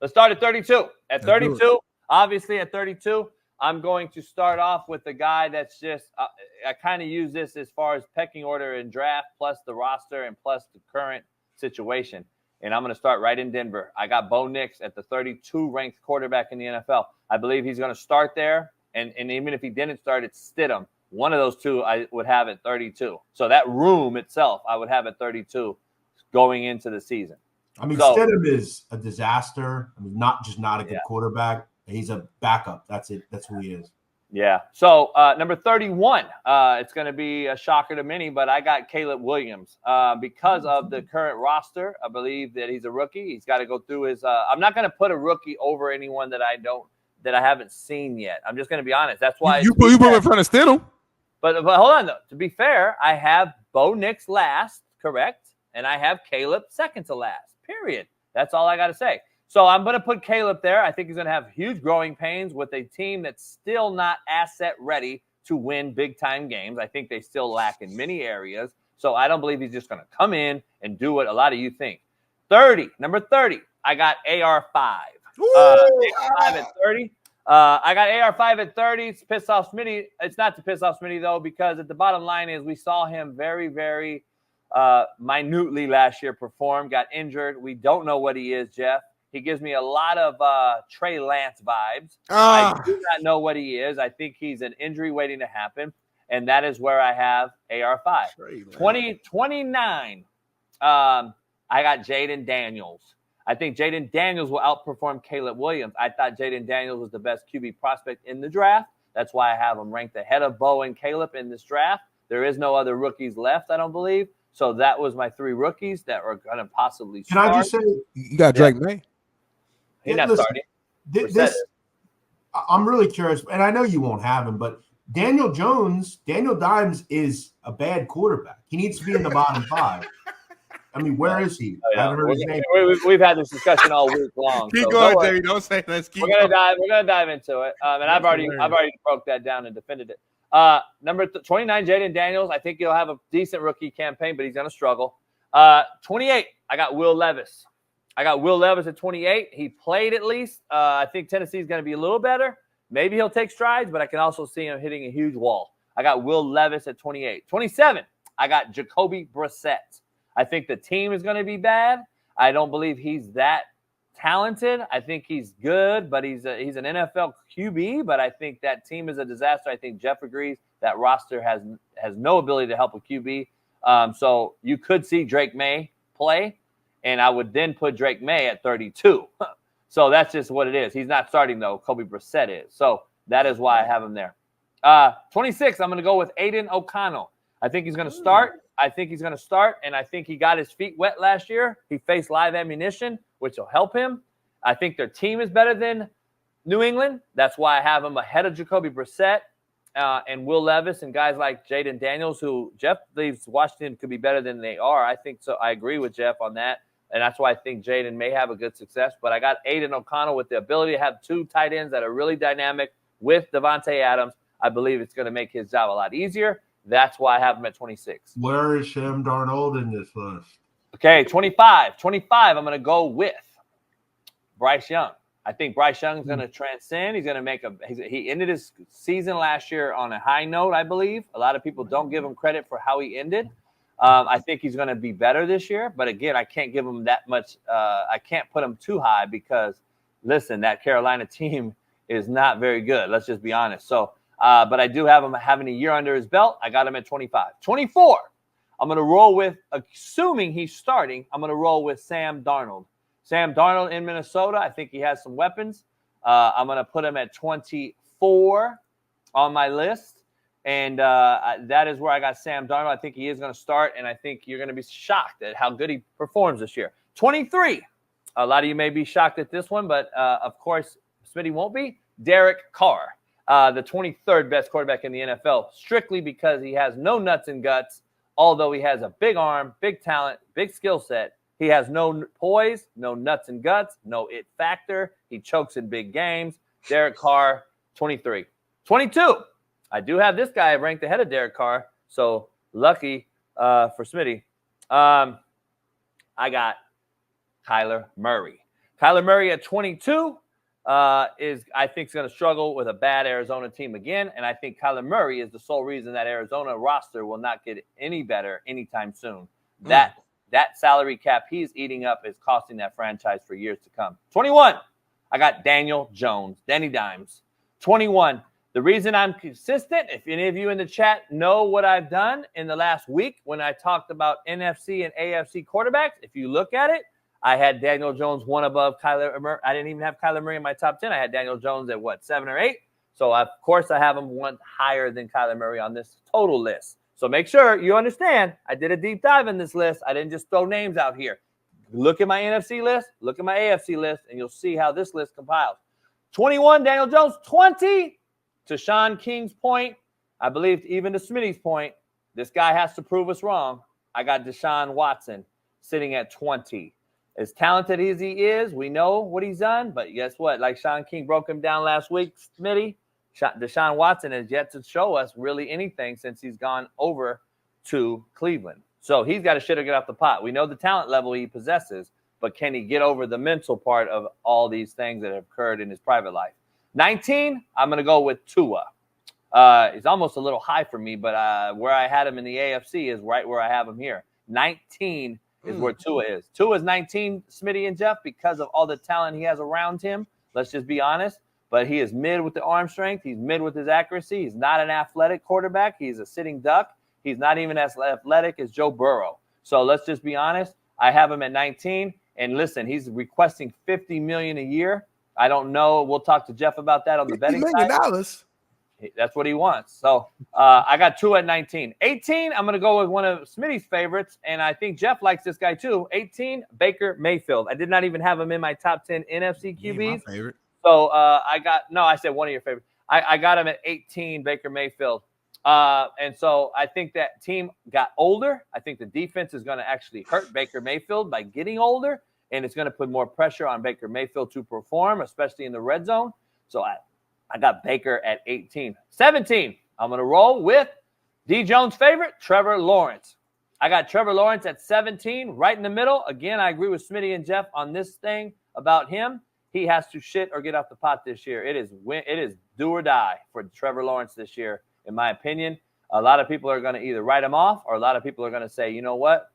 Let's start at 32. At 32, obviously at 32, I'm going to start off with the guy that's just I kind of use this as far as pecking order in draft, plus the roster and plus the current situation. And I'm going to start right in Denver. I got Bo Nix at the 32 ranked quarterback in the NFL. I believe he's going to start there. And even if he didn't start, it's Stidham. One of those two I would have at 32. So that room itself, I would have at 32 going into the season. I mean, Stidham is a disaster. I mean, not a good quarterback. He's a backup. That's it. That's who he is. Yeah. So number 31, it's going to be a shocker to many, but I got Caleb Williams because of the current roster. I believe that he's a rookie. He's got to go through his. I'm not going to put a rookie over anyone that I haven't seen yet. I'm just going to be honest. That's why you put him in front of Stidham. But hold on though. To be fair, I have Bo Nix last, correct, and I have Caleb second to last. Period. That's all I got to say. So I'm going to put Caleb there. I think he's going to have huge growing pains with a team that's still not asset ready to win big-time games. I think they still lack in many areas. So I don't believe he's just going to come in and do what a lot of you think. Number 30, I got AR5. AR5 at 30. I got AR5 at 30. It's piss off Smitty. It's not to piss off Smitty, though, because at the bottom line is we saw him very, very minutely last year perform, got injured. We don't know what he is, Jeff. He gives me a lot of Trey Lance vibes. I do not know what he is. I think he's an injury waiting to happen, and that is where I have AR5. 29, I got Jaden Daniels. I think Jaden Daniels will outperform Caleb Williams. I thought Jaden Daniels was the best QB prospect in the draft. That's why I have him ranked ahead of Bo and Caleb in this draft. There is no other rookies left, I don't believe. So that was my 3 rookies that were going to possibly start. Can I just say, you got Drake May? He's not starting. I'm really curious, and I know you won't have him, but Daniel Dimes is a bad quarterback. He needs to be in the bottom 5. I mean, where is he? I haven't heard his name. We've had this discussion all week long. Keep going, Jamie. Don't say that. We're gonna dive into it. And I've already broke that down and defended it. Number 29, Jaden Daniels. I think he'll have a decent rookie campaign, but he's gonna struggle. 28, I got Will Levis. At 28. He played at least. I think Tennessee's going to be a little better. Maybe he'll take strides, but I can also see him hitting a huge wall. I got Will Levis at 28. 27, I got Jacoby Brissett. I think the team is going to be bad. I don't believe he's that talented. I think he's good, but he's an NFL QB, but I think that team is a disaster. I think Jeff agrees that roster has no ability to help a QB. So you could see Drake May play. And I would then put Drake May at 32. So that's just what it is. He's not starting, though. Kobe Brissett is. So that is why I have him there. 26, I'm going to go with Aiden O'Connell. I think he's going to start. And I think he got his feet wet last year. He faced live ammunition, which will help him. I think their team is better than New England. That's why I have him ahead of Jacoby Brissett and Will Levis and guys like Jaden Daniels, who Jeff believes Washington could be better than they are. I think so. I agree with Jeff on that. And that's why I think Jaden may have a good success. But I got Aiden O'Connell with the ability to have 2 tight ends that are really dynamic with Devontae Adams. I believe it's going to make his job a lot easier. That's why I have him at 26. Where is Sam Darnold in this list? Okay, 25. 25, I'm going to go with Bryce Young. I think Bryce Young is going to transcend. He's going to he ended his season last year on a high note, I believe. A lot of people don't give him credit for how he ended. I think he's going to be better this year. But, again, I can't give him that much. I can't put him too high because, listen, that Carolina team is not very good. Let's just be honest. So, but I do have him having a year under his belt. I got him at 25. 24, I'm going to roll with, assuming he's starting, I'm going to roll with Sam Darnold. Sam Darnold in Minnesota, I think he has some weapons. I'm going to put him at 24 on my list. And that is where I got Sam Darnold. I think he is going to start, and I think you're going to be shocked at how good he performs this year. 23. A lot of you may be shocked at this one, but, of course, Smitty won't be. Derek Carr, the 23rd best quarterback in the NFL, strictly because he has no nuts and guts, although he has a big arm, big talent, big skill set. He has no poise, no nuts and guts, no it factor. He chokes in big games. Derek Carr, 23. 22. I do have this guy ranked ahead of Derek Carr, so lucky for Smitty. I got Kyler Murray. Kyler Murray at 22 is, I think, going to struggle with a bad Arizona team again. And I think Kyler Murray is the sole reason that Arizona roster will not get any better anytime soon. That salary cap he's eating up is costing that franchise for years to come. 21, I got Daniel Jones, Danny Dimes. 21, the reason I'm consistent, if any of you in the chat know what I've done in the last week when I talked about NFC and AFC quarterbacks, if you look at it, I had Daniel Jones one above Kyler Murray. I didn't even have Kyler Murray in my top 10. I had Daniel Jones at 7 or 8. So, of course, I have him one higher than Kyler Murray on this total list. So make sure you understand I did a deep dive in this list. I didn't just throw names out here. Look at my NFC list, look at my AFC list, and you'll see how this list compiles. 21, Daniel Jones. 20, to Shaun King's point, I believe even to Smitty's point, this guy has to prove us wrong. I got Deshaun Watson sitting at 20. As talented as he is, we know what he's done. But guess what? Like Shaun King broke him down last week, Smitty, Deshaun Watson has yet to show us really anything since he's gone over to Cleveland. So he's got to shit or get off the pot. We know the talent level he possesses, but can he get over the mental part of all these things that have occurred in his private life? 19, I'm going to go with Tua. It's almost a little high for me, but where I had him in the AFC is right where I have him here. 19 is where Tua is. Tua is 19, Smitty and Jeff, because of all the talent he has around him. Let's just be honest. But he is mid with the arm strength. He's mid with his accuracy. He's not an athletic quarterback. He's a sitting duck. He's not even as athletic as Joe Burrow. So let's just be honest. I have him at 19. And listen, he's requesting $50 million a year. I don't know. We'll talk to Jeff about that on the betting side. $50 million. That's what he wants. So I got Tua at 19. 18, I'm going to go with one of Smitty's favorites, and I think Jeff likes this guy too. 18, Baker Mayfield. I did not even have him in my top 10 NFC QBs. My favorite. So I said one of your favorites. I got him at 18, Baker Mayfield. And so I think that team got older. I think the defense is going to actually hurt Baker Mayfield by getting older, and it's going to put more pressure on Baker Mayfield to perform, especially in the red zone. So I got Baker at 18. 17, I'm going to roll with D. Jones' favorite, Trevor Lawrence. I got Trevor Lawrence at 17, right in the middle. Again, I agree with Smitty and Jeff on this thing about him. He has to shit or get off the pot this year. It is do or die for Trevor Lawrence this year, in my opinion. A lot of people are going to either write him off, or a lot of people are going to say, you know what?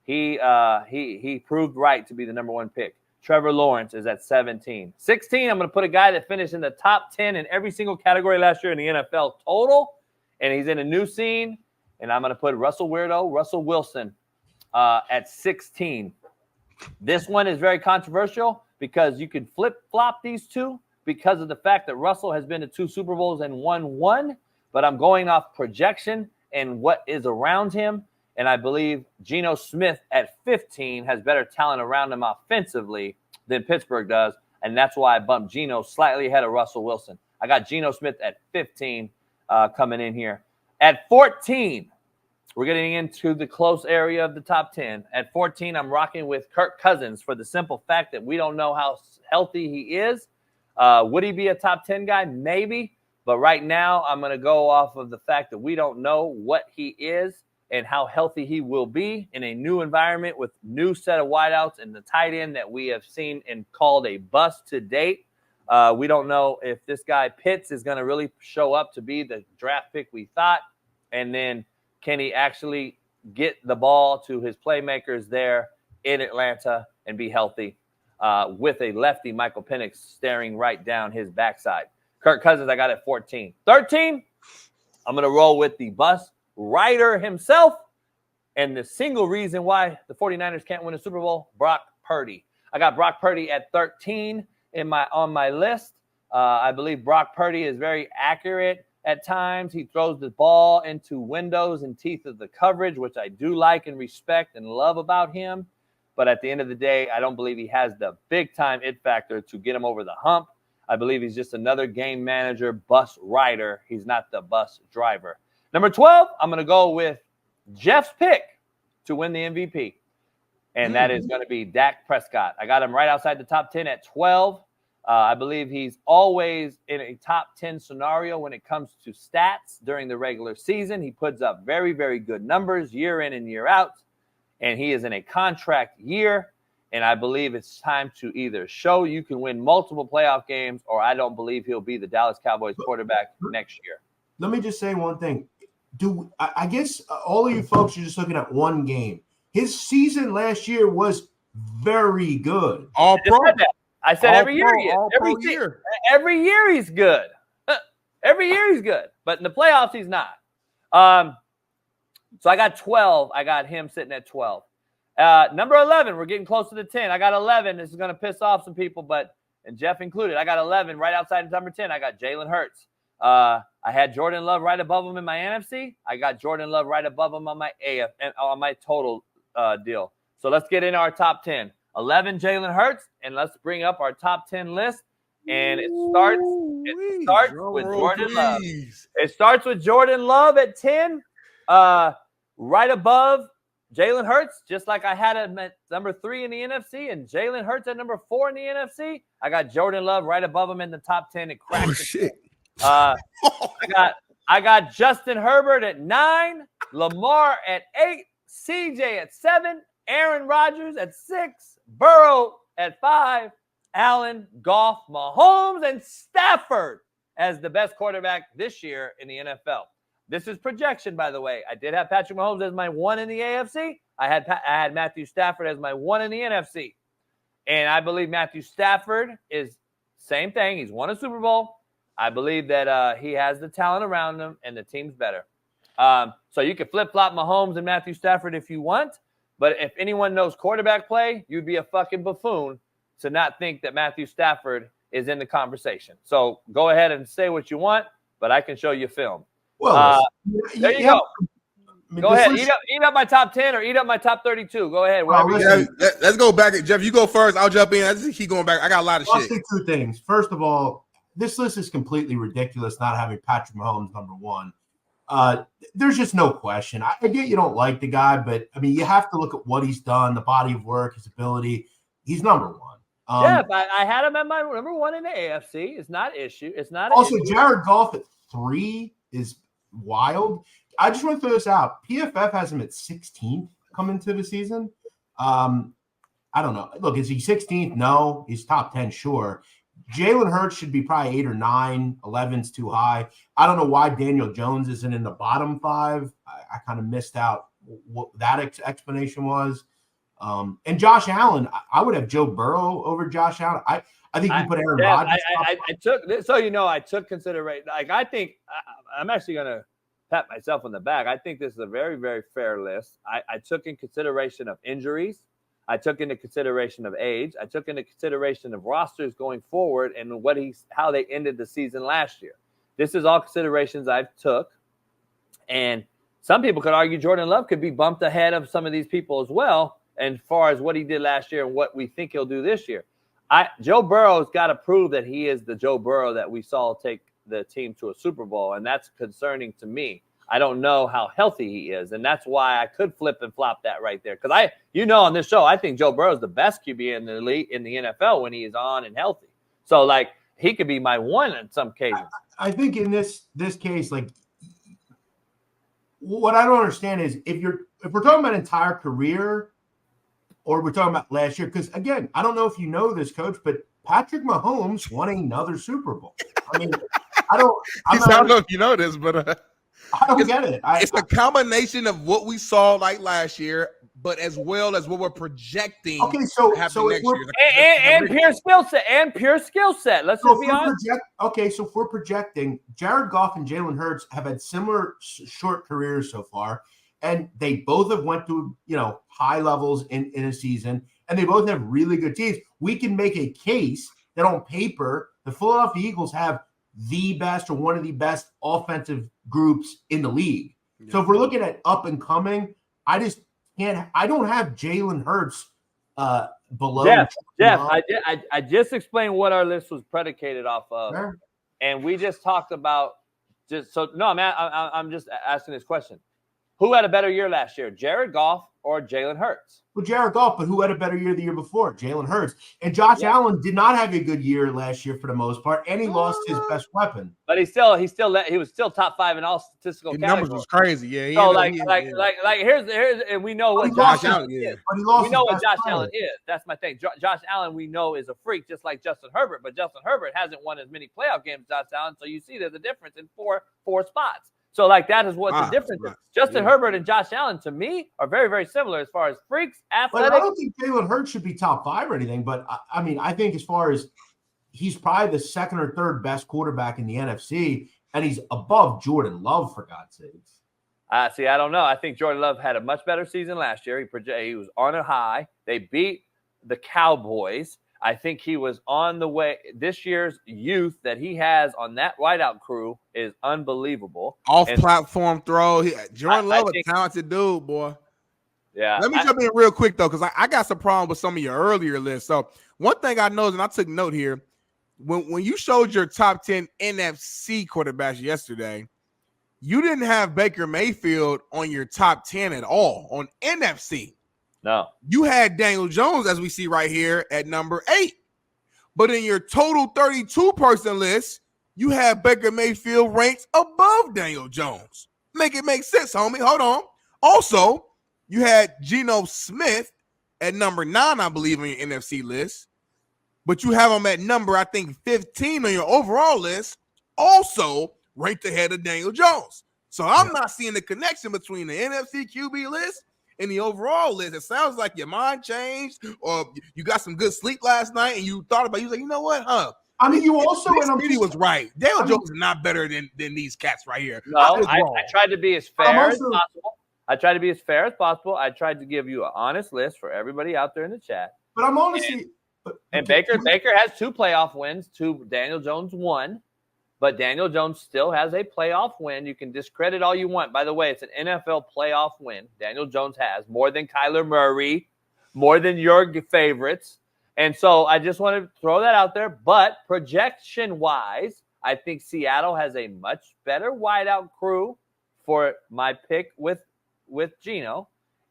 He proved right to be the number one pick. Trevor Lawrence is at 17. 16, I'm going to put a guy that finished in the top 10 in every single category last year in the NFL total, and he's in a new scene, and I'm going to put Russell Wilson at 16. This one is very controversial because you could flip-flop these two because of the fact that Russell has been to 2 Super Bowls and won 1, but I'm going off projection and what is around him. And I believe Geno Smith at 15 has better talent around him offensively than Pittsburgh does. And that's why I bumped Geno slightly ahead of Russell Wilson. I got Geno Smith at 15 coming in here. At 14, we're getting into the close area of the top 10. At 14, I'm rocking with Kirk Cousins for the simple fact that we don't know how healthy he is. Would he be a top 10 guy? Maybe. But right now, I'm going to go off of the fact that we don't know what he is and how healthy he will be in a new environment with new set of wideouts and the tight end that we have seen and called a bust to date. We don't know if this guy Pitts is going to really show up to be the draft pick we thought. And then can he actually get the ball to his playmakers there in Atlanta and be healthy with a lefty Michael Penix staring right down his backside. Kirk Cousins, I got at 14. 13, I'm going to roll with the bus rider himself, and the single reason why the 49ers can't win a Super Bowl, Brock Purdy. I got Brock Purdy at 13 on my list. I believe Brock Purdy is very accurate at times. He throws the ball into windows and teeth of the coverage, which I do like and respect and love about him. But at the end of the day, I don't believe he has the big-time it factor to get him over the hump. I believe he's just another game manager, bus rider. He's not the bus driver. Number 12, I'm going to go with Jeff's pick to win the MVP, and that is going to be Dak Prescott. I got him right outside the top 10 at 12. I believe he's always in a top 10 scenario when it comes to stats during the regular season. He puts up very, very good numbers year in and year out, and he is in a contract year. And I believe it's time to either show you can win multiple playoff games, or I don't believe he'll be the Dallas Cowboys quarterback next year. Let me just say one thing. I guess all of you folks are just looking at one game. His season last year was very good. All pro. I said every year he is. Every year he's good. Every year he's good. But in the playoffs, he's not. So I got 12. I got him sitting at 12. Number 11, we're getting close to the 10. I got 11. This is going to piss off some people, and Jeff included. I got 11 right outside of number 10. I got Jalen Hurts. I had Jordan Love right above him in my NFC. I got Jordan Love right above him on my AF and on my total deal. So let's get into our top 10. 11, Jalen Hurts, and let's bring up our top 10 list. And it starts with Jordan Love. It starts with Jordan Love at 10, right above Jalen Hurts, just like I had him at number 3 in the NFC, and Jalen Hurts at number 4 in the NFC. I got Jordan Love right above him in the top 10. It cracked. Oh, shit. I got Justin Herbert at 9, Lamar at 8, CJ at 7, Aaron Rodgers at 6, Burrow at 5, Allen, Goff, Mahomes, and Stafford as the best quarterback this year in the NFL. This is projection, by the way. I did have Patrick Mahomes as my 1 in the AFC. I had Matthew Stafford as my 1 in the NFC. And I believe Matthew Stafford is same thing. He's won a Super Bowl. I believe that he has the talent around him and the team's better. So you can flip-flop Mahomes and Matthew Stafford if you want. But if anyone knows quarterback play, you'd be a fucking buffoon to not think that Matthew Stafford is in the conversation. So go ahead and say what you want, but I can show you film. Well, there you go. Go ahead. Eat up my top 10 or eat up my top 32. Go ahead. Let's go back. Jeff, you go first. I'll jump in. Let's keep going back. I got a lot of shit. I'll say two things. First of all, this list is completely ridiculous not having Patrick Mahomes number 1. There's just no question. I get you don't like the guy, but, I mean, you have to look at what he's done, the body of work, his ability. He's number 1. Yeah, I had him at my number 1 in the AFC. It's not an issue. It's not also issue. Jared Goff at 3 is wild. I just want to throw this out. PFF has him at 16th coming to the season. I don't know. Look, is he 16th? No. He's top 10, sure. Jalen Hurts should be probably 8 or 9. 11's too high. I don't know why Daniel Jones isn't in the bottom 5. I kind of missed out what that explanation was. And Josh Allen, I would have Joe Burrow over Josh Allen. I think you put Aaron Rodgers. I took consideration. Like, I think I'm actually going to pat myself on the back. I think this is a very, very fair list. I took in consideration of injuries. I took into consideration of age. I took into consideration of rosters going forward and how they ended the season last year. This is all considerations I took. And some people could argue Jordan Love could be bumped ahead of some of these people as well, as far as what he did last year and what we think he'll do this year. Joe Burrow's got to prove that he is the Joe Burrow that we saw take the team to a Super Bowl, and that's concerning to me. I don't know how healthy he is, and that's why I could flip and flop that right there. Because on this show, I think Joe Burrow is the best QB in the league in the NFL when he is on and healthy. So, like, he could be my 1 in some cases. I think in this case, like, what I don't understand is if we're talking about entire career, or we're talking about last year, because again, I don't know if you know this, Coach, but Patrick Mahomes won another Super Bowl. I mean, I don't know if you know this, but I don't get it. It's a combination of what we saw like last year, but as well as what we're projecting. Okay, so next year. And pure skill set. Let's just be honest. So if we're projecting, Jared Goff and Jalen Hurts have had similar short careers so far, and they both have went to high levels in a season, and they both have really good teams. We can make a case that on paper, the Philadelphia Eagles have the best or one of the best offensive groups in the league. Yeah. So if we're looking at up and coming, I just can't. I don't have Jalen Hurts below. Jeff, I just explained what our list was predicated off of, sure. And we just talked about I'm just asking this question: who had a better year last year, Jared Goff or Jalen Hurts? Well, Jared Goff, but who had a better year the year before? Jalen Hurts. And Josh Allen did not have a good year last year for the most part, and he lost his best weapon. But he was still top 5 in all statistical categories. Numbers was crazy. Yeah. So here's and we know what Josh Allen is. But he lost. We know what Josh Allen is. That's my thing. Josh Allen, we know, is a freak, just like Justin Herbert. But Justin Herbert hasn't won as many playoff games as Josh Allen. So you see there's a difference in four spots. So that is what the difference is. Justin Herbert and Josh Allen, to me, are very, very similar as far as freaks, athletic. But I don't think Jalen Hurts should be top 5 or anything. But I mean, I think as far as he's probably the second or third best quarterback in the NFC, and he's above Jordan Love, for God's sakes. See, I don't know. I think Jordan Love had a much better season last year. He was on a high. They beat the Cowboys. I think he was on the way. This year's youth that he has on that wideout crew is unbelievable. Off-platform throw. Jordan Love, a talented dude, boy. Yeah. Let me jump in real quick, though, because I got some problem with some of your earlier lists. So one thing I know, and I took note here, when you showed your top 10 NFC quarterbacks yesterday, you didn't have Baker Mayfield on your top 10 at all on NFC. No. You had Daniel Jones, as we see right here, at number 8. But in your total 32-person list, you have Baker Mayfield ranked above Daniel Jones. Make it make sense, homie. Hold on. Also, you had Geno Smith at number 9, I believe, on your NFC list. But you have him at number, I think, 15 on your overall list, also ranked ahead of Daniel Jones. So I'm not seeing the connection between the NFC QB list and the overall list. It sounds like your mind changed, or you got some good sleep last night and you thought about it. You was like, you know what, I mean, you also Big Smitty was right. Daniel Jones is not better than these cats right here. No, I tried to be as fair as possible. I tried to give you an honest list for everybody out there in the chat. But I'm honestly, and Baker has 2 playoff wins. Daniel Jones 1. But Daniel Jones still has a playoff win. You can discredit all you want. By the way, it's an NFL playoff win. Daniel Jones has more than Kyler Murray, more than your favorites. And so I just want to throw that out there. But projection-wise, I think Seattle has a much better wideout crew for my pick with Geno.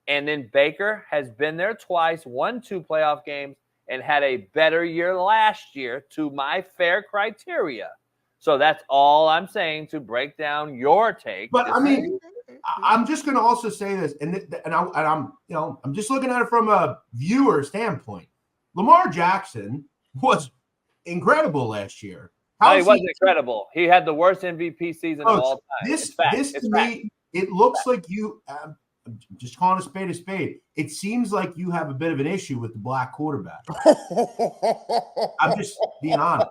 And then Baker has been there twice, won 2 playoff games, and had a better year last year to my fair criteria. So that's all I'm saying to break down your take. But I mean, I'm just going to also say this, and I'm just looking at it from a viewer standpoint. Lamar Jackson was incredible last year. No, he wasn't incredible. He had the worst MVP season of all time. This to me, it looks like you. I'm just calling a spade a spade. It seems like you have a bit of an issue with the black quarterback. I'm just being honest.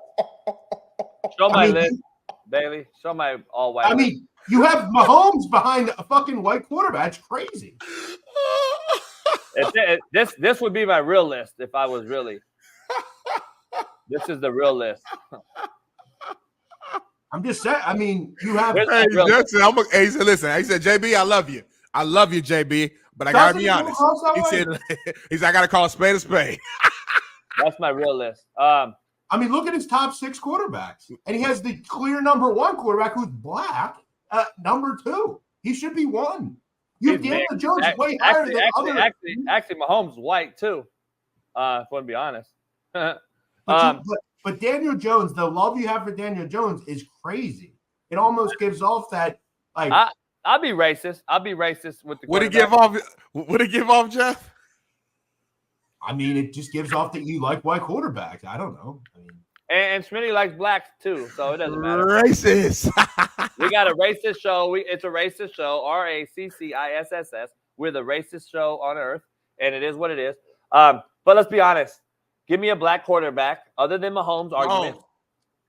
Show my list, Bailey. Show my all white. I mean, you have Mahomes behind a fucking white quarterback. It's crazy. This would be my real list if I was really. This is the real list. I'm just saying. I mean, you have. He said, listen. He said, JB, I love you. I love you, JB. But I gotta be honest. He said, I gotta call a spade a spade. That's my real list. I mean, look at his top 6 quarterbacks. And he has the clear number 1 quarterback who's black, number 2. He should be 1. You have Daniel Jones way higher than other. Actually, Mahomes is white, too, if I want to be honest. But Daniel Jones, the love you have for Daniel Jones is crazy. It almost gives off that, like. I'll be racist. I'll be racist with the Would it give off, Jeff? I mean, it just gives off that you like white quarterbacks. I don't know. I mean, and Smitty likes blacks too, so it doesn't matter. Racist. We got a racist show. It's a racist show. RACCISSS. We're the racist show on earth, and it is what it is. But let's be honest. Give me a black quarterback other than Mahomes' argument.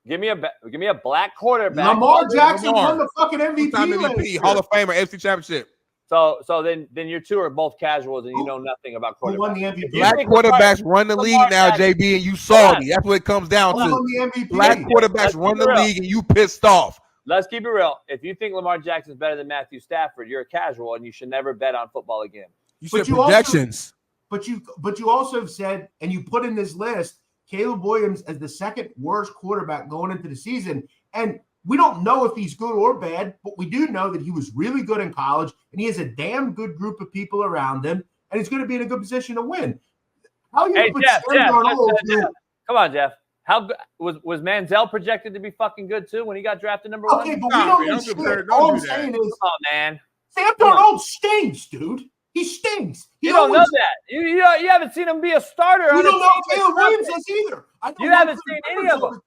Give me a black quarterback. Lamar Jackson won the fucking MVP. Hall of Famer, AFC Championship. So then your 2 are both casuals and you know nothing about quarterbacks. Who won the MVP? Black quarterbacks run the league now, JB, and you salty. That's what it comes down to. Black quarterbacks run the league and you pissed off. Let's keep it real. If you think Lamar Jackson's better than Matthew Stafford, you're a casual and you should never bet on football again. You said projections. But you also have said, and you put in this list, Caleb Williams as the 2nd worst quarterback going into the season. And we don't know if he's good or bad, but we do know that he was really good in college, and he has a damn good group of people around him. and he's going to be in a good position to win. How you Hey, put Jeff, Sam Darnold? come on, Jeff. How good was Manziel projected to be fucking good too when he got drafted number 1? Okay, but we don't know shit. All I'm saying is, come on, man. Sam Darnold stinks, dude. He stinks. You don't know that. You haven't seen him be a starter. You don't know Caleb Williams does either. You haven't seen any of them.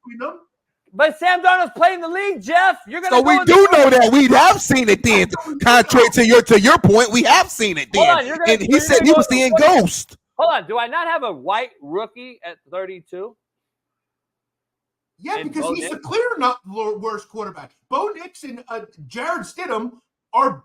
But Sam Darnold's playing the league, Jeff. You're gonna. So we do know that we have seen it then. Contrary to your point, we have seen it then. And he said he was seeing ghost. Hold on. Do I not have a white rookie at 32? Yeah, because he's the clear not worst quarterback. Bo Nix and Jared Stidham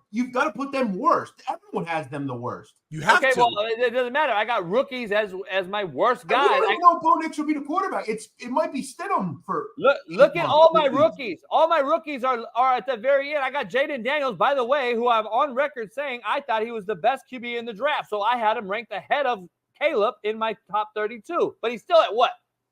you've got to put them worst. Everyone has them the worst. You have to. Okay, well, it doesn't matter. I got rookies as my worst guy. I don't know Bo Nix will be the quarterback. It might be Stidham for. Look at all my rookies. All my rookies are at the very end. I got Jaden Daniels, by the way, who I'm on record saying I thought he was the best QB in the draft. So I had him ranked ahead of Caleb in my top 32. But he's still at what?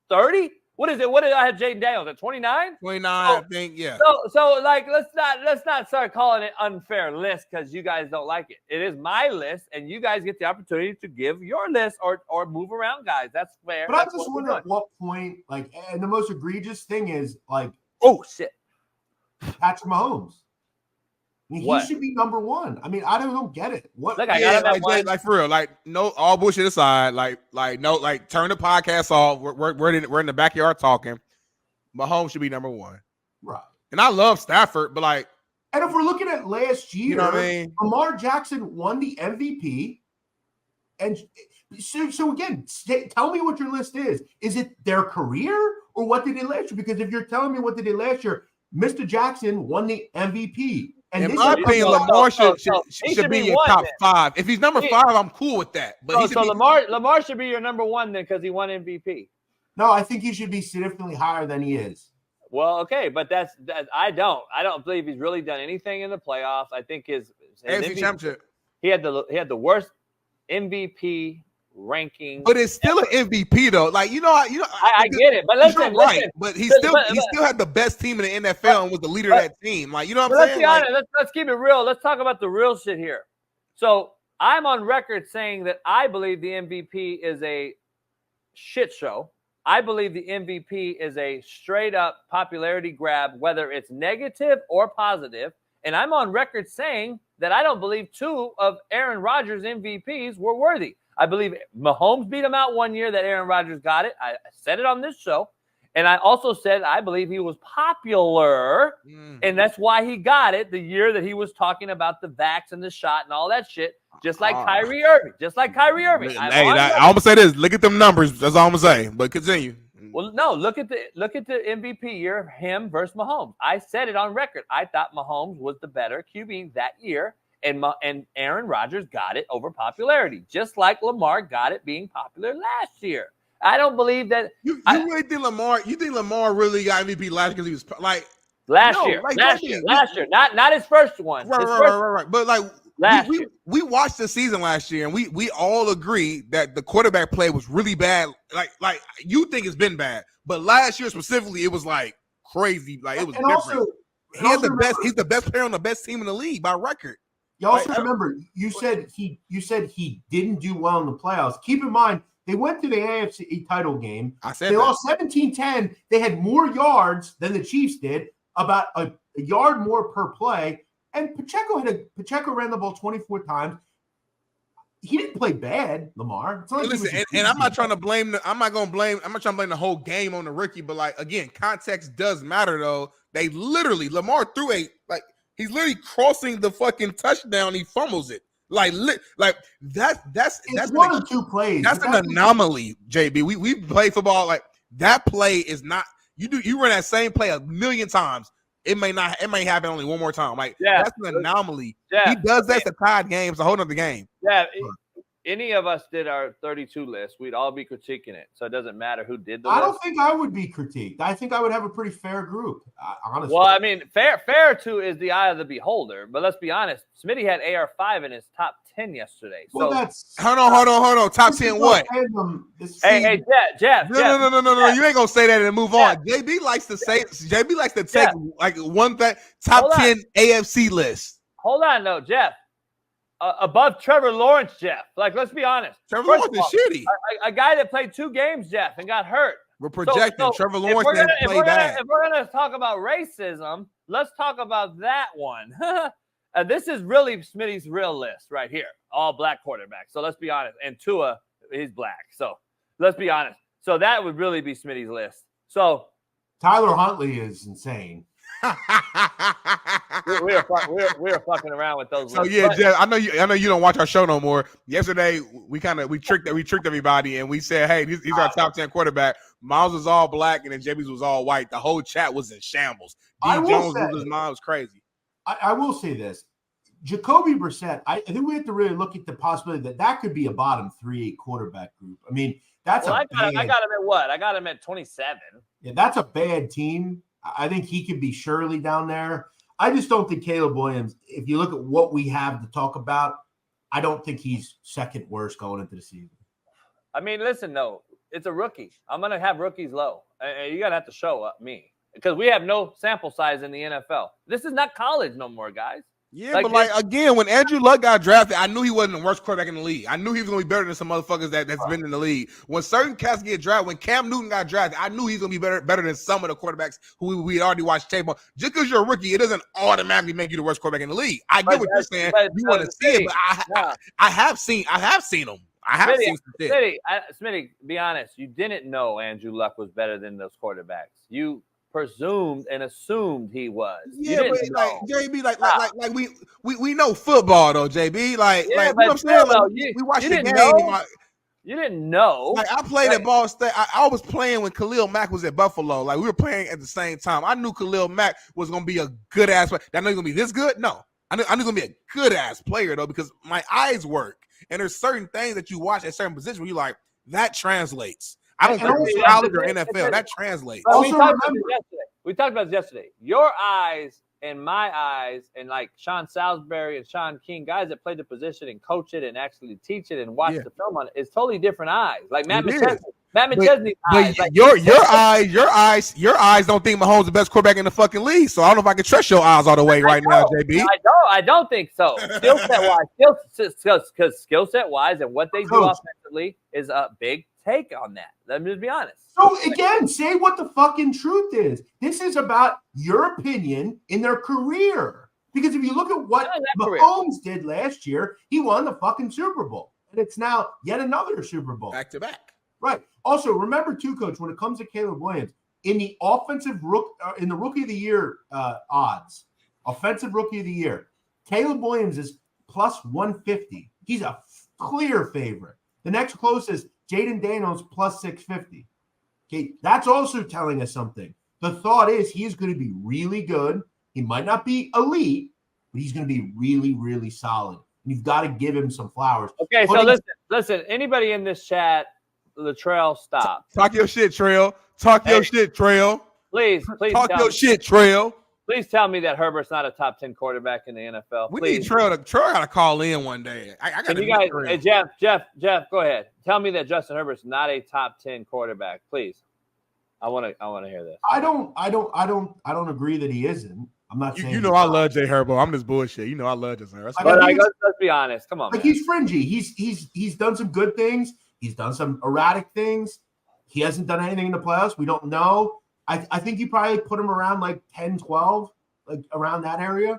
30? What is it? What did I have Jaden Daniels at 29? 29, I think, yeah. So like let's not start calling it unfair list because you guys don't like it. It is my list, and you guys get the opportunity to give your list or move around, guys. That's fair. But I just wonder at what point, like, and the most egregious thing is like, oh shit, Patrick Mahomes. I mean, he should be number 1. I mean, I don't get it. What? Look, like for real, like no, all bullshit aside, like turn the podcast off. We're in the backyard talking. Mahomes should be number 1, right? And I love Stafford, but like, and if we're looking at last year, you know what I mean? Lamar Jackson won the MVP, and so again, tell me what your list is. Is it their career or what they did last year? Because if you're telling me what they did last year, Mr. Jackson won the MVP. And in my opinion, Lamar should be in your top 5. If he's number 5, I'm cool with that. But Lamar should be your number 1 then because he won MVP. No, I think he should be significantly higher than he is. Well, okay, but that's I don't believe he's really done anything in the playoffs. I think his MVP championship. He had the worst MVP ranking, but it's still an MVP though. Like I get it, but listen, but he still had the best team in the NFL and was the leader of that team. Like, you know what I'm saying? Let's be honest. Let's keep it real. Let's talk about the real shit here. So I'm on record saying that I believe the MVP is a shit show. I believe the MVP is a straight up popularity grab, whether it's negative or positive. And I'm on record saying that I don't believe 2 of Aaron Rodgers' MVPs were worthy. I believe Mahomes beat him out one year that Aaron Rodgers got it. I said it on this show. And I also said I believe he was popular, and that's why he got it the year that he was talking about the vax and the shot and all that shit, just like Kyrie Irving. Hey, I'm going to say this. Look at them numbers. That's all I'm going to say. But continue. Well, no, look at the MVP year of him versus Mahomes. I said it on record. I thought Mahomes was the better QB that year. And Aaron Rodgers got it over popularity, just like Lamar got it being popular last year. I don't believe that. You really think Lamar? You think Lamar really got MVP last year because he was like last year, not his first one. Right. But like we watched the season last year, and we all agree that the quarterback play was really bad. Like you think it's been bad, but last year specifically, it was like crazy. Like it was different. Also, he's the best player on the best team in the league by record. You also remember you said he didn't do well in the playoffs. Keep in mind they went to the AFC title game. They lost 17-10. They had more yards than the Chiefs did, about a yard more per play. And Pacheco ran the ball 24 times. He didn't play bad, Lamar. Listen, and I'm not trying to blame. I'm not trying to blame the whole game on the rookie. But like again, context does matter though. They literally Lamar threw he's literally crossing the fucking touchdown. He fumbles it. That's one of 2 plays. That's an anomaly, JB. We play football like that. Play is not you run that same play a million times. It may happen only one more time. That's an anomaly. Yeah. He does that to tie games, a whole nother game. Yeah. Any of us did our 32 list, we'd all be critiquing it. So it doesn't matter who did the list. I don't think I would be critiqued. I think I would have a pretty fair group, honestly. Well, I mean, fair too is the eye of the beholder. But let's be honest. Smitty had AR5 in his top 10 yesterday. So hold on. Top 10 what? Hey, Jeff. No. You ain't gonna say that and move on. JB likes to take like one thing. Top 10 AFC list. Hold on, no, Jeff. above Trevor Lawrence, Jeff. Like, let's be honest. Trevor Lawrence is shitty. A guy that played 2 games, Jeff, and got hurt. We're projecting Trevor Lawrence didn't play bad. If we're gonna talk about racism, let's talk about that one. This is really Smitty's real list right here. All black quarterbacks. So let's be honest. And Tua, he's black. So let's be honest. So that would really be Smitty's list. So Tyler Huntley is insane. we are fucking around with those. So yeah, Jeff, I know you don't watch our show no more. Yesterday we tricked everybody and we said, hey, he's our top 10 quarterback. Miles was all black and then JB's was all white. The whole chat was in shambles. D. Jones was mine was crazy. I will say this. Jacoby Brissett, I think we have to really look at the possibility that could be a bottom 3 quarterback group. I mean, I got him at what? I got him at 27. Yeah, that's a bad team. I think he could be surely down there. I just don't think Caleb Williams, if you look at what we have to talk about, I don't think he's second worst going into the season. I mean, listen, though, it's a rookie. I'm going to have rookies low. You got to have to show up me because we have no sample size in the NFL. This is not college no more, guys. Yeah, but again, when Andrew Luck got drafted, I knew he wasn't the worst quarterback in the league. I knew he was going to be better than some motherfuckers that's been in the league. When certain cats get drafted, when Cam Newton got drafted, I knew he's going to be better than some of the quarterbacks who we had already watched tape on. Just because you're a rookie, it doesn't automatically make you the worst quarterback in the league. I get what you're saying. You want to see it, but I have seen him. I have seen some shit. Smitty, be honest. You didn't know Andrew Luck was better than those quarterbacks. You presumed and assumed he was. Yeah, but like JB, like we know football though, JB. Like, you know what I'm saying? Like, we watched the game. You didn't know. Like I played at Ball State. I was playing when Khalil Mack was at Buffalo. Like we were playing at the same time. I knew Khalil Mack was gonna be a good ass player. I know he's gonna be this good. No, I knew he's gonna be a good ass player though because my eyes work. And there's certain things that you watch at certain positions where you're like, that translates. I don't think it's college or NFL. That translates. We talked about this yesterday. Your eyes and my eyes and like Sean Salisbury and Sean King, guys that played the position and coach it and actually teach it and watch the film on it, it's totally different eyes. Like Matt McChesney's eyes. Like, your eyes don't think Mahomes is the best quarterback in the fucking league. So I don't know if I can trust your eyes all the way right now, JB. I don't think so. Skill set wise and what they do offensively is a big take on that. Let me just be honest. So again, say what the fucking truth is. This is about your opinion in their career. Because if you look at what Mahomes did last year, he won the fucking Super Bowl. And it's now yet another Super Bowl. Back to back. Right. Also, remember too, Coach, when it comes to Caleb Williams, in the in the Rookie of the Year odds, offensive Rookie of the Year, Caleb Williams is plus 150. He's a clear favorite. The next closest, Jaden Daniels, plus 650. Okay, that's also telling us something. The thought is he is going to be really good. He might not be elite, but he's going to be really, really solid. You've got to give him some flowers. Okay, so listen. Anybody in this chat, Latrell, stop. Talk your shit, Trail. Your shit, Trail. Please. Talk your shit, Trail. Please tell me that Herbert's not a top 10 quarterback in the NFL. We need Trail. Trail got to call in one day. Can you guys, hey, Jeff, go ahead. Tell me that Justin Herbert's not a top 10 quarterback, please. I want to hear this. I don't agree that he isn't. I'm not saying. You know I love Jay Herbo. I'm just bullshit. You know I love Justin Herbert. Let's be honest. Come on. Like, he's fringy. He's done some good things. He's done some erratic things. He hasn't done anything in the playoffs. We don't know. I think you probably put him around like 10, 12, like around that area.